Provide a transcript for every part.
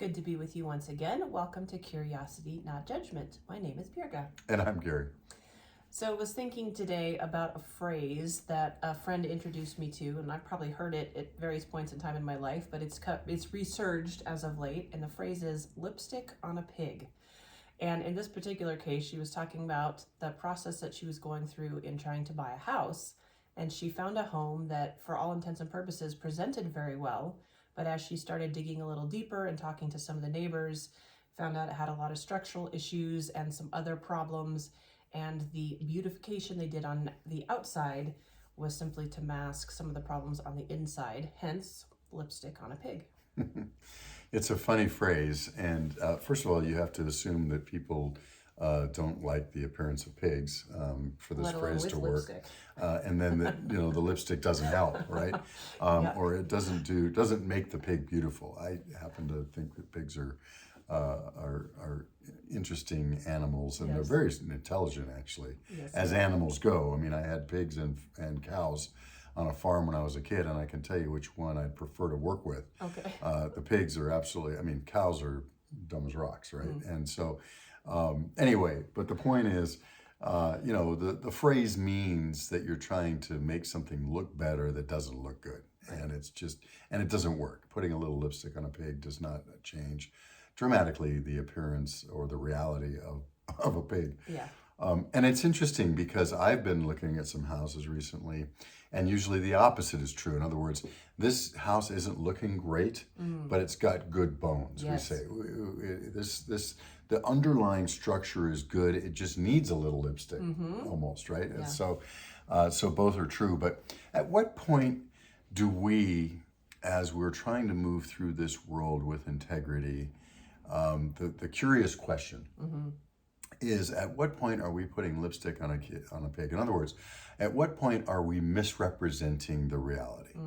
good to be with you once again. Welcome to Curiosity, Not Judgment. My name is Birga. And I'm Gary. So I was thinking today about a phrase that a friend introduced me to, and I've probably heard it at various points in time in my life, but it's resurged as of late, and the phrase is lipstick on a pig. And in this particular case, she was talking about the process that she was going through in trying to buy a house, and she found a home that, for all intents and purposes, presented very well. But as she started digging a little deeper and talking to some of the neighbors, found out it had a lot of structural issues and some other problems. And the beautification they did on the outside was simply to mask some of the problems on the inside, hence lipstick on a pig. It's a funny phrase. And first of all, you have to assume that people don't like the appearance of pigs for this phrase to work. And then the lipstick doesn't help, right? Or it doesn't make the pig beautiful. I happen to think that pigs are interesting animals, and they're very intelligent, actually, as animals go. I mean, I had pigs and cows on a farm when I was a kid, and I can tell you which one I'd prefer to work with. Okay. The pigs are absolutely, I mean, cows are dumb as rocks, right? And so, anyway, but the point is, the phrase means that you're trying to make something look better that doesn't look good. And it doesn't work. Putting a little lipstick on a pig does not change dramatically the appearance or the reality of a pig. Yeah. And it's interesting because I've been looking at some houses recently, and usually the opposite is true. In other words, this house isn't looking great, but it's got good bones. Yes. We say the underlying structure is good. It just needs a little lipstick, almost, right? Yeah. And so both are true. But at what point do we, as we're trying to move through this world with integrity, the curious question is, at what point are we putting lipstick on a pig? In other words, at what point are we misrepresenting the reality?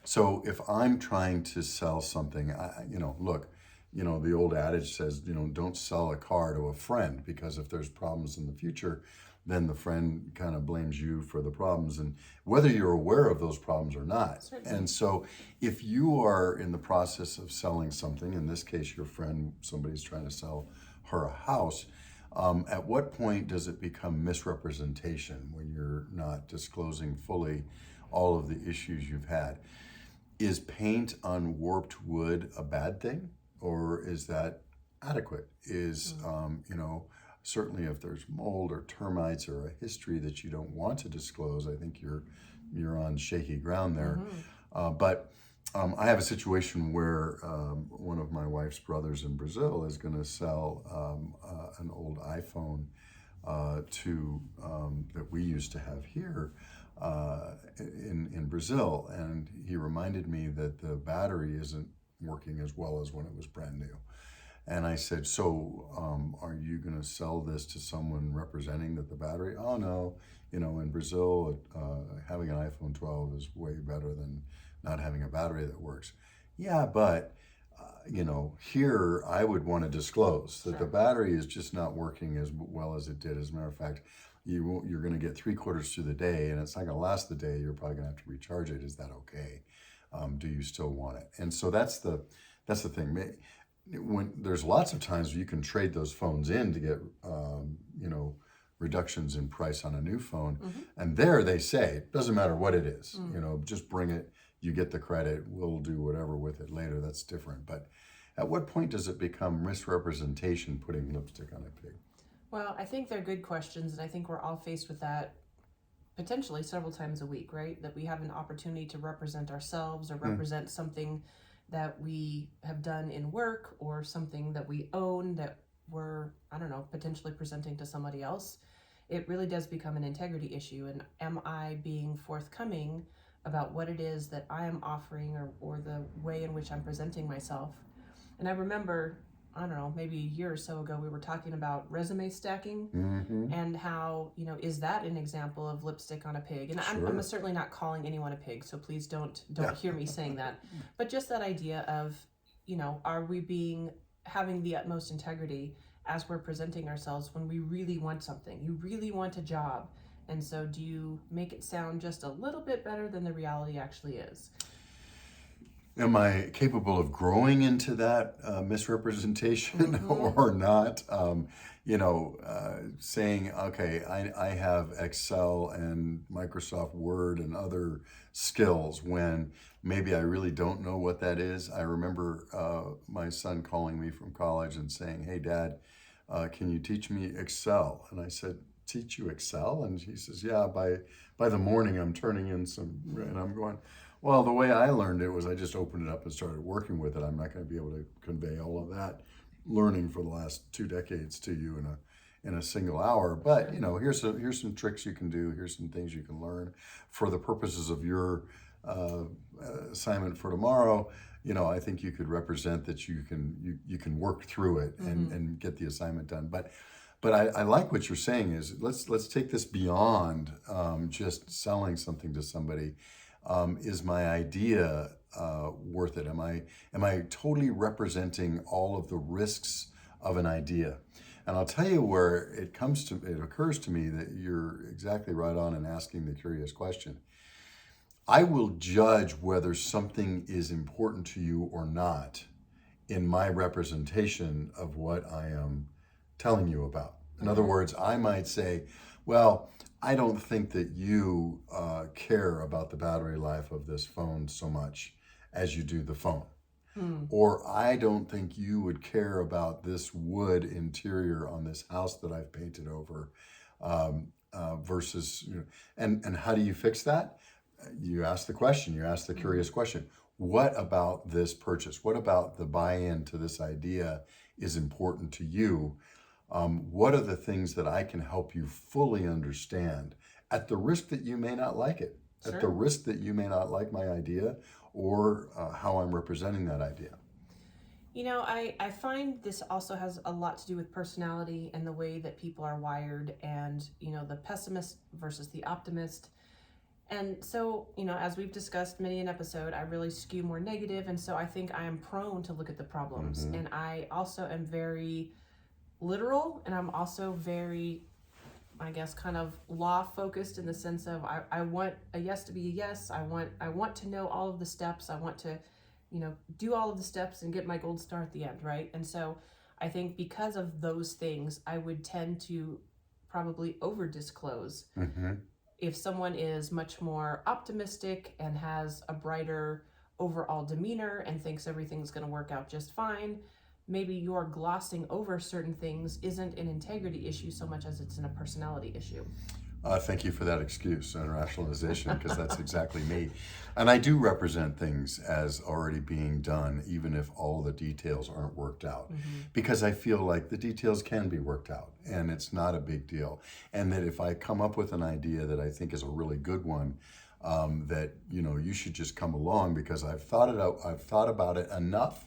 So if I'm trying to sell something, the old adage says, don't sell a car to a friend, because if there's problems in the future, then the friend kind of blames you for the problems, and whether you're aware of those problems or not. Certainly. And so if you are in the process of selling something, in this case, your friend, somebody's trying to sell her a house, at what point does it become misrepresentation when you're not disclosing fully all of the issues you've had? Is paint on warped wood a bad thing, or is that adequate? Certainly if there's mold or termites or a history that you don't want to disclose, I think you're on shaky ground there. But I have a situation where one of my wife's brothers in Brazil is going to sell an old iPhone that we used to have here in Brazil, and he reminded me that the battery isn't working as well as when it was brand new. And I said, so are you going to sell this to someone representing that the battery? Oh, no. In Brazil, having an iPhone 12 is way better than not having a battery that works. Yeah, but, here I would want to disclose that the battery is just not working as well as it did. As a matter of fact, you're going to get 3/4 through the day, and it's not going to last the day. You're probably going to have to recharge it. Is that okay? Do you still want it? And so that's the thing. When there's lots of times where you can trade those phones in to get reductions in price on a new phone, and there they say it doesn't matter what it is, just bring it, you get the credit, we'll do whatever with it later. That's different. But at what point does it become misrepresentation, putting lipstick on a pig? Well, I think they're good questions, and I think we're all faced with that potentially several times a week, right? That we have an opportunity to represent ourselves or represent something that we have done in work, or something that we own that we're, potentially presenting to somebody else. It really does become an integrity issue. And am I being forthcoming about what it is that I am offering, or the way in which I'm presenting myself? And I remember, maybe a year or so ago, we were talking about resume stacking and how, is that an example of lipstick on a pig? And I'm certainly not calling anyone a pig, so please don't hear me saying that. But just that idea of, are we having the utmost integrity as we're presenting ourselves when we really want something? You really want a job. And so do you make it sound just a little bit better than the reality actually is? Am I capable of growing into that misrepresentation or not? Saying, okay, I have Excel and Microsoft Word and other skills when maybe I really don't know what that is. I remember my son calling me from college and saying, hey, Dad, can you teach me Excel? And I said, teach you Excel? And he says, yeah, by the morning I'm turning in some, and I'm going, well, the way I learned it was I just opened it up and started working with it. I'm not going to be able to convey all of that learning for the last 2 decades to you in a single hour. But here's some tricks you can do. Here's some things you can learn for the purposes of your uh, assignment for tomorrow. I think you could represent that you can work through it and get the assignment done. But I like what you're saying is let's take this beyond just selling something to somebody. Is my idea worth it? Am I totally representing all of the risks of an idea? And I'll tell you where it occurs to me that you're exactly right on in asking the curious question. I will judge whether something is important to you or not in my representation of what I am telling you about. In other words, I might say, well, I don't think that you care about the battery life of this phone so much as you do the phone. Or I don't think you would care about this wood interior on this house that I've painted over versus, and how do you fix that? You ask the question, you ask the curious question. What about this purchase? What about the buy-in to this idea is important to you? What are the things that I can help you fully understand at the risk that you may not like it, at the risk that you may not like my idea or how I'm representing that idea? I find this also has a lot to do with personality and the way that people are wired and, the pessimist versus the optimist. And so, as we've discussed many an episode, I really skew more negative, and so I think I am prone to look at the problems. And I also am very literal, and I'm also very, I guess, kind of law focused in the sense of I want a yes to be a yes. I want to know all of the steps. I want to, do all of the steps and get my gold star at the end, right? And so I think because of those things, I would tend to probably over disclose. If someone is much more optimistic and has a brighter overall demeanor and thinks everything's going to work out just fine, maybe your glossing over certain things isn't an integrity issue so much as it's a personality issue. Thank you for that excuse and rationalization, because that's exactly me. And I do represent things as already being done, even if all the details aren't worked out, because I feel like the details can be worked out and it's not a big deal. And that if I come up with an idea that I think is a really good one, that, you should just come along because I've thought it out, I've thought about it enough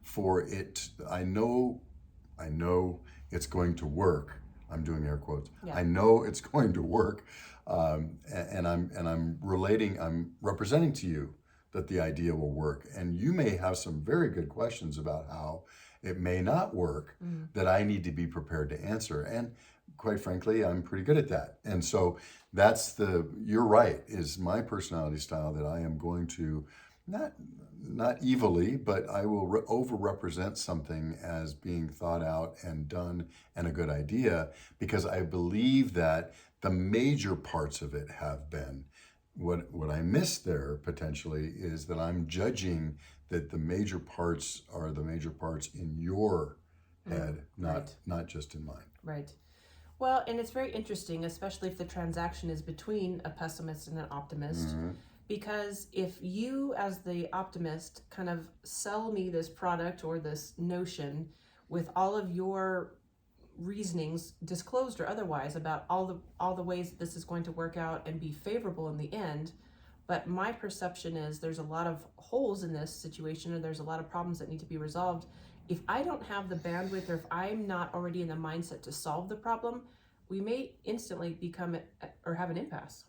for it. I know it's going to work. I'm doing air quotes. Yeah. I know it's going to work, and I'm representing to you that the idea will work. And you may have some very good questions about how it may not work that I need to be prepared to answer. And quite frankly, I'm pretty good at that. And so you're right, is my personality style, that I am going to not evilly, but I will over-represent something as being thought out and done and a good idea, because I believe that the major parts of it have been. What I missed there potentially is that I'm judging that the major parts are the major parts in your head, not just in mine. Right. Well, and it's very interesting, especially if the transaction is between a pessimist and an optimist. Because if you, as the optimist, kind of sell me this product or this notion with all of your reasonings, disclosed or otherwise, about all the ways that this is going to work out and be favorable in the end, but my perception is there's a lot of holes in this situation, or there's a lot of problems that need to be resolved. If I don't have the bandwidth, or if I'm not already in the mindset to solve the problem, we may instantly become or have an impasse.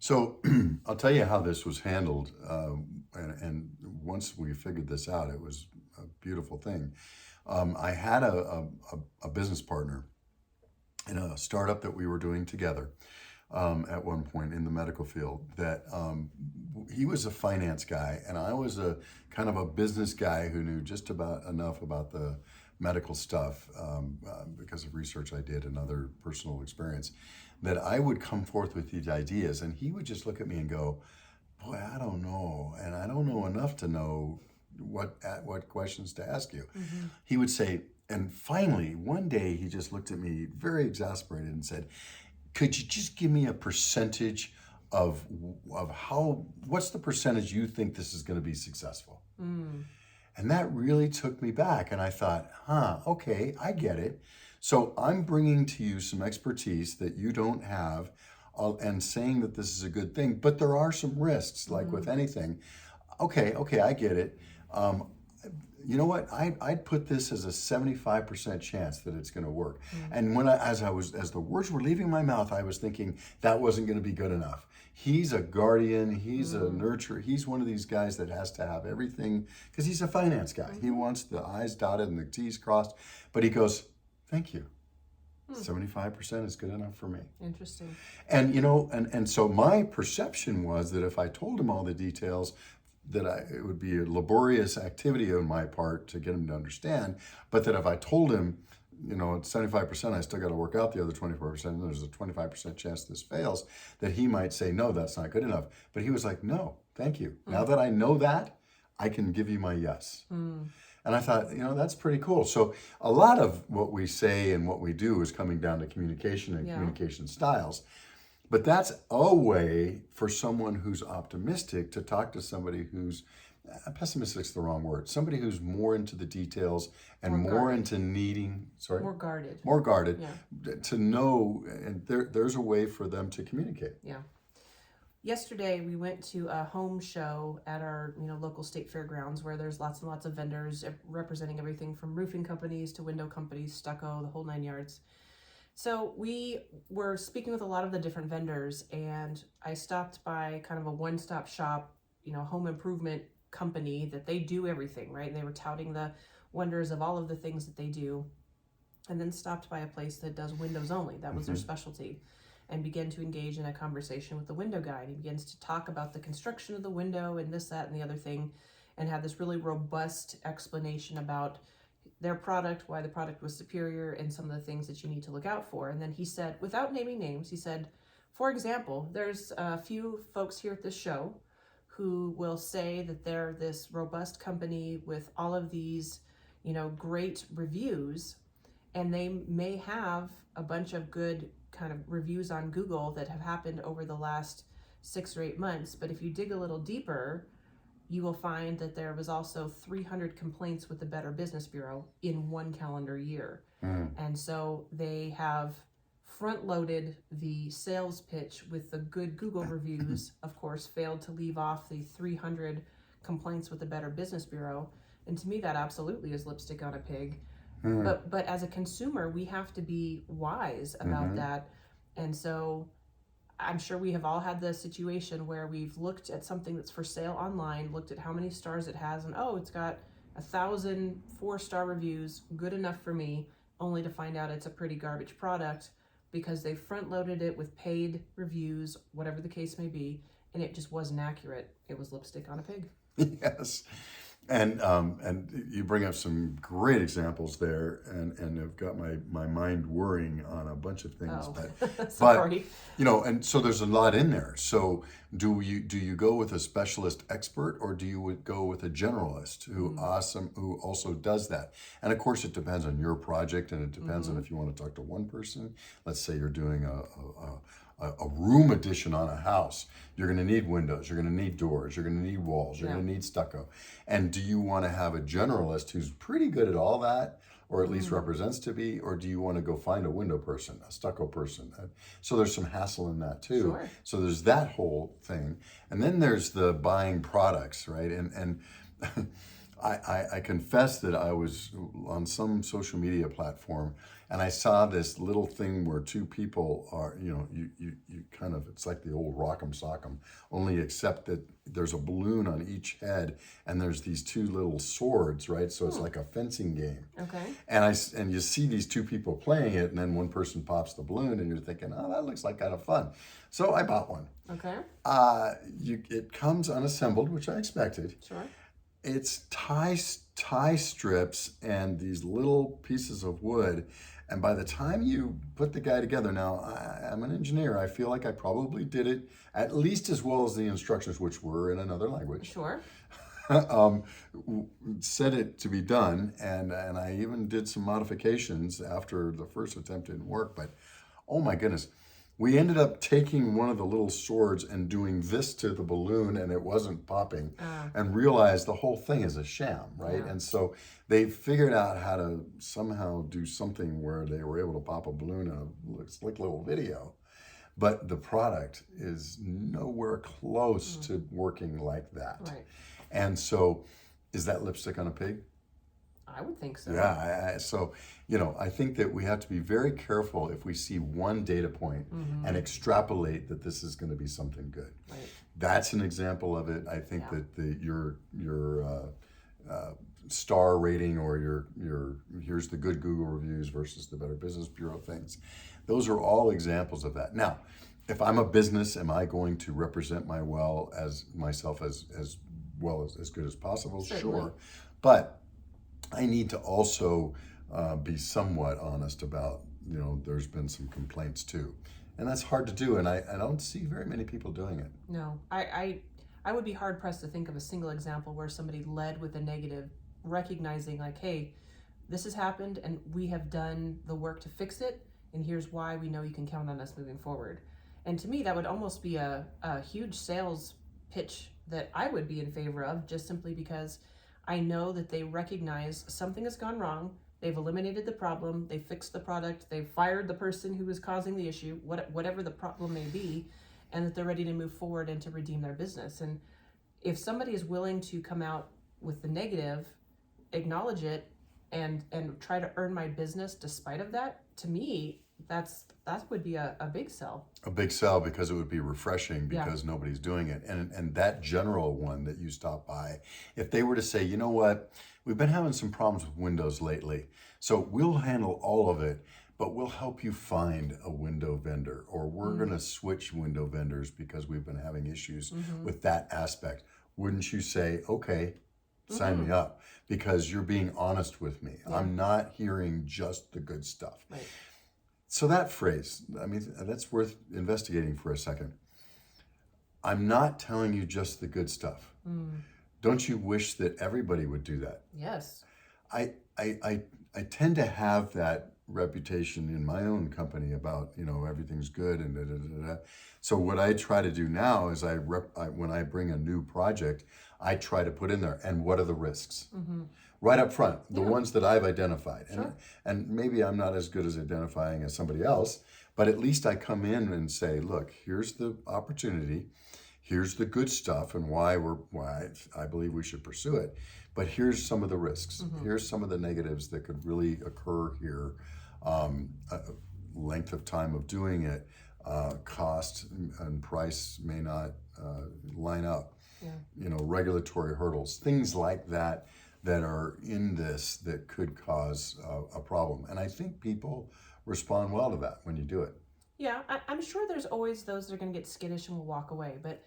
So I'll tell you how this was handled, and once we figured this out, it was a beautiful thing. I had a business partner in a startup that we were doing together, at one point in the medical field that he was a finance guy and I was a kind of a business guy who knew just about enough about the medical stuff because of research I did and other personal experience, that I would come forth with these ideas and he would just look at me and go, boy, I don't know, and I don't know enough to know what questions to ask you. He would say, and finally, one day he just looked at me very exasperated and said, could you just give me a percentage of what's the percentage you think this is going to be successful? And that really took me back. And I thought, okay, I get it. So I'm bringing to you some expertise that you don't have and saying that this is a good thing, but there are some risks, like with anything. Okay, I get it. You know what? I'd put this as a 75% chance that it's going to work. And as the words were leaving my mouth, I was thinking that wasn't going to be good enough. He's a guardian. He's a nurturer. He's one of these guys that has to have everything because he's a finance guy. He wants the I's dotted and the T's crossed. But he goes, "Thank you. 75% is good enough for me." Interesting. And and so my perception was that if I told him all the details, that it would be a laborious activity on my part to get him to understand, but that if I told him, at 75%, I still got to work out the other 24%, and there's a 25% chance this fails, that he might say, no, that's not good enough. But he was like, no, thank you. Now that I know that, I can give you my yes. And I thought, that's pretty cool. So a lot of what we say and what we do is coming down to communication and communication styles. But that's a way for someone who's optimistic to talk to somebody who's, pessimistic's the wrong word, somebody who's more into the details and more into needing, more guarded, to know, and there's a way for them to communicate. Yeah. Yesterday, we went to a home show at our local state fairgrounds where there's lots and lots of vendors representing everything from roofing companies to window companies, stucco, the whole 9 yards. So we were speaking with a lot of the different vendors, and I stopped by kind of a one-stop shop, home improvement company that they do everything, right? And they were touting the wonders of all of the things that they do, and then stopped by a place that does windows only. That was their specialty, and began to engage in a conversation with the window guy. And he begins to talk about the construction of the window and this, that, and the other thing, and had this really robust explanation about their product, why the product was superior, and some of the things that you need to look out for. And then he said, without naming names, he said, for example, there's a few folks here at this show who will say that they're this robust company with all of these, great reviews, and they may have a bunch of good kind of reviews on Google that have happened over the last 6 or 8 months. But if you dig a little deeper, you will find that there was also 300 complaints with the Better Business Bureau in 1 calendar year. And so they have front-loaded the sales pitch with the good Google reviews, of course, failed to leave off the 300 complaints with the Better Business Bureau. And to me, that absolutely is lipstick on a pig. But as a consumer, we have to be wise about that. And so I'm sure we have all had the situation where we've looked at something that's for sale online, looked at how many stars it has, and it's got 1,000 4-star reviews, good enough for me, only to find out it's a pretty garbage product because they front-loaded it with paid reviews, whatever the case may be, and it just wasn't accurate. It was lipstick on a pig. Yes. And you bring up some great examples there, and have got my mind worrying on a bunch of things. Sorry. And so there's a lot in there. So do you go with a specialist expert, or do you go with a generalist who also does that? And of course, it depends on your project, and it depends on if you want to talk to one person. Let's say you're doing a room addition on a house. You're going to need windows, you're going to need doors, you're going to need walls, you're going to need stucco. And do you want to have a generalist who's pretty good at all that, or at least represents to be, or do you want to go find a window person, a stucco person? So there's some hassle in that too. Sure. So there's that whole thing. And then there's the buying products, right? And I confess that I was on some social media platform and I saw this little thing where two people are, you kind of, it's like the old rock'em sock'em, only except that there's a balloon on each head and there's these two little swords, right? So it's like a fencing game. Okay. And you see these two people playing it, and then one person pops the balloon, and you're thinking, oh, that looks like kind of fun. So I bought one. Okay. It comes unassembled, which I expected. Sure. It's tie strips and these little pieces of wood. And by the time you put the guy together, now I'm an engineer. I feel like I probably did it at least as well as the instructions, which were in another language. Sure. Said it to be done, and I even did some modifications after the first attempt didn't work. But oh my goodness, we ended up taking one of the little swords and doing this to the balloon, and it wasn't popping, and realized the whole thing is a sham, right? Yeah. And so they figured out how to somehow do something where they were able to pop a balloon in a slick little video. But the product is nowhere close to working like that. Right. And so, is that lipstick on a pig? I would think so. Yeah. So, I think that we have to be very careful if we see one data point and extrapolate that this is going to be something good. Right. That's an example of it. I think that your star rating or your here's the good Google reviews versus the Better Business Bureau things. Those are all examples of that. Now, if I'm a business, am I going to represent myself as well as good as possible? Certainly. Sure. But I need to also be somewhat honest about, there's been some complaints too. And that's hard to do, and I don't see very many people doing it. No, I would be hard pressed to think of a single example where somebody led with a negative, recognizing like, hey, this has happened and we have done the work to fix it, and here's why we know you can count on us moving forward. And to me, that would almost be a huge sales pitch that I would be in favor of, just simply because I know that they recognize something has gone wrong, they've eliminated the problem, they fixed the product, they've fired the person who was causing the issue, whatever the problem may be, and that they're ready to move forward and to redeem their business. And if somebody is willing to come out with the negative, acknowledge it, and try to earn my business despite of that, to me, that would be a big sell. A big sell, because it would be refreshing because nobody's doing it. And that general one that you stop by, if they were to say, you know what, we've been having some problems with Windows lately, so we'll handle all of it, but we'll help you find a window vendor, or we're going to switch window vendors because we've been having issues with that aspect. Wouldn't you say, okay, sign me up, because you're being honest with me. Yeah. I'm not hearing just the good stuff. Right. So that phrase, I mean, that's worth investigating for a second. I'm not telling you just the good stuff. Don't you wish that everybody would do that? Yes. I tend to have that reputation in my own company about, everything's good and da, da, da, da. So what I try to do now is when I bring a new project, I try to put in there, and what are the risks? Right up front, the ones that I've identified. Sure. And maybe I'm not as good as identifying as somebody else, but at least I come in and say, look, here's the opportunity, here's the good stuff and why I believe we should pursue it. But here's some of the risks. Here's some of the negatives that could really occur here. Length of time of doing it, cost and price may not line up. Yeah. Regulatory hurdles, things like that are in this that could cause a problem. And I think people respond well to that when you do it. Yeah, I'm sure there's always those that are going to get skittish and will walk away. But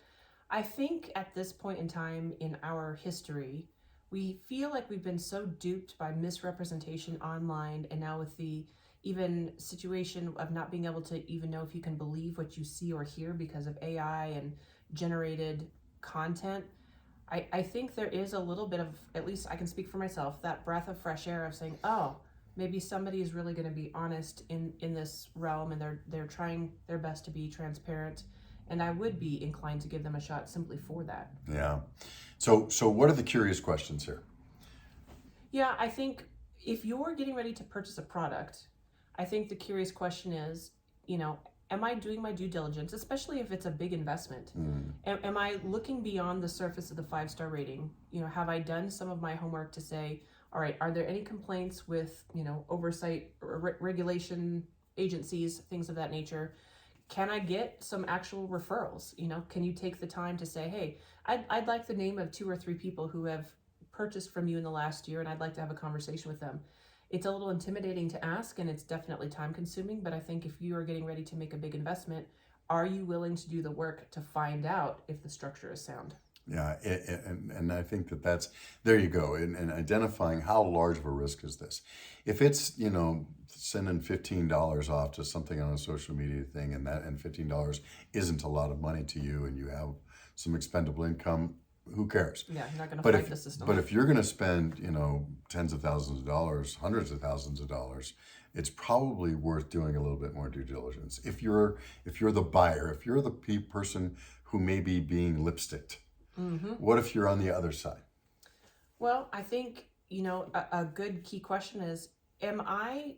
I think at this point in time in our history, we feel like we've been so duped by misrepresentation online, and now with the even situation of not being able to even know if you can believe what you see or hear because of AI and generated content. I think there is a little bit of, at least I can speak for myself, that breath of fresh air of saying, oh, maybe somebody is really going to be honest in this realm, and they're trying their best to be transparent, and I would be inclined to give them a shot simply for that. Yeah. So what are the curious questions here? Yeah, I think if you're getting ready to purchase a product, I think the curious question is, am I doing my due diligence, especially if it's a big investment? Am I looking beyond the surface of the 5-star rating? Have I done some of my homework to say, all right, are there any complaints with, oversight or regulation agencies, things of that nature? Can I get some actual referrals? Can you take the time to say, hey, I'd like the name of 2 or 3 people who have purchased from you in the last year, and I'd like to have a conversation with them. It's a little intimidating to ask, and it's definitely time consuming, but I think if you are getting ready to make a big investment, are you willing to do the work to find out if the structure is sound? Yeah, and I think that's, there you go, and identifying how large of a risk is this. If it's, sending $15 off to something on a social media thing, and $15 isn't a lot of money to you, and you have some expendable income, who cares? Yeah, you're not going to fight the system. But if you're going to spend, tens of thousands of dollars, hundreds of thousands of dollars, it's probably worth doing a little bit more due diligence. If you're the buyer, if you're the person who may be being lipsticked, what if you're on the other side? Well, I think, a good key question is, am I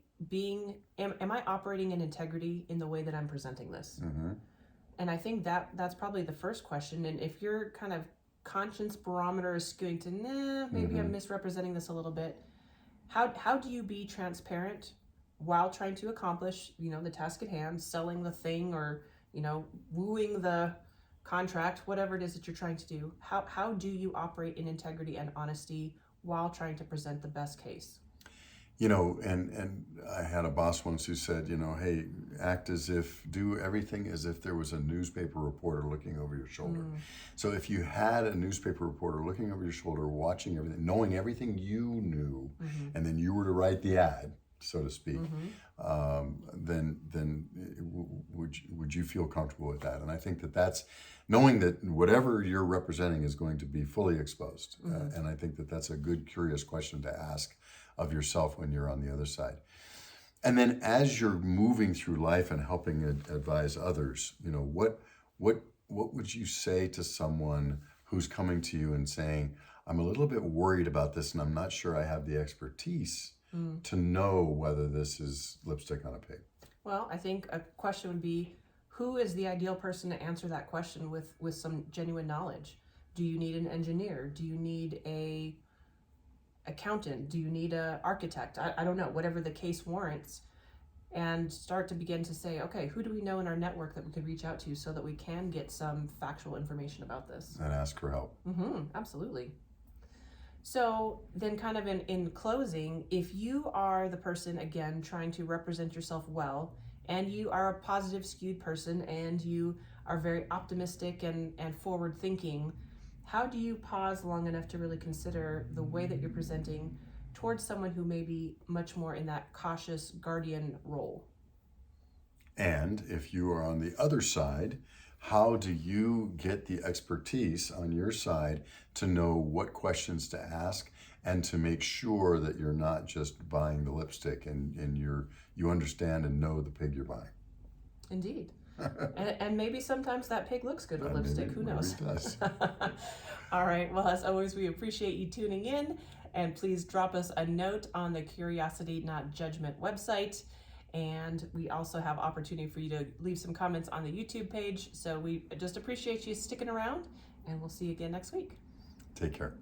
operating in integrity in the way that I'm presenting this? And I think that's probably the first question. And if your kind of conscience barometer is skewing to, maybe I'm misrepresenting this a little bit, how do you be transparent while trying to accomplish, the task at hand, selling the thing, or, wooing the contract, whatever it is that you're trying to do? How do you operate in integrity and honesty while trying to present the best case? And I had a boss once who said, hey, do everything as if there was a newspaper reporter looking over your shoulder. So if you had a newspaper reporter looking over your shoulder, watching everything, knowing everything you knew, and then you were to write the ad, so to speak, then would you feel comfortable with that? And I think that's knowing that whatever you're representing is going to be fully exposed. And I think that's a good, curious question to ask of yourself when you're on the other side. And then as you're moving through life and helping advise others, what would you say to someone who's coming to you and saying, I'm a little bit worried about this and I'm not sure I have the expertise to know whether this is lipstick on a pig? Well, I think a question would be, who is the ideal person to answer that question with some genuine knowledge? Do you need an engineer? Do you need a accountant? Do you need an architect? I don't know, whatever the case warrants, and start to begin to say, okay, who do we know in our network that we could reach out to so that we can get some factual information about this? And ask for help. Absolutely. So then kind of in closing, if you are the person, again, trying to represent yourself well, and you are a positive skewed person, and you are very optimistic and forward thinking, how do you pause long enough to really consider the way that you're presenting towards someone who may be much more in that cautious guardian role? And if you are on the other side, how do you get the expertise on your side to know what questions to ask and to make sure that you're not just buying the lipstick and you understand and know the pig you're buying? Indeed. and maybe sometimes that pig looks good with lipstick. Who knows? Maybe it does. All right. Well, as always, we appreciate you tuning in. And please drop us a note on the Curiosity Not Judgment website. And we also have opportunity for you to leave some comments on the YouTube page. So we just appreciate you sticking around, and we'll see you again next week. Take care.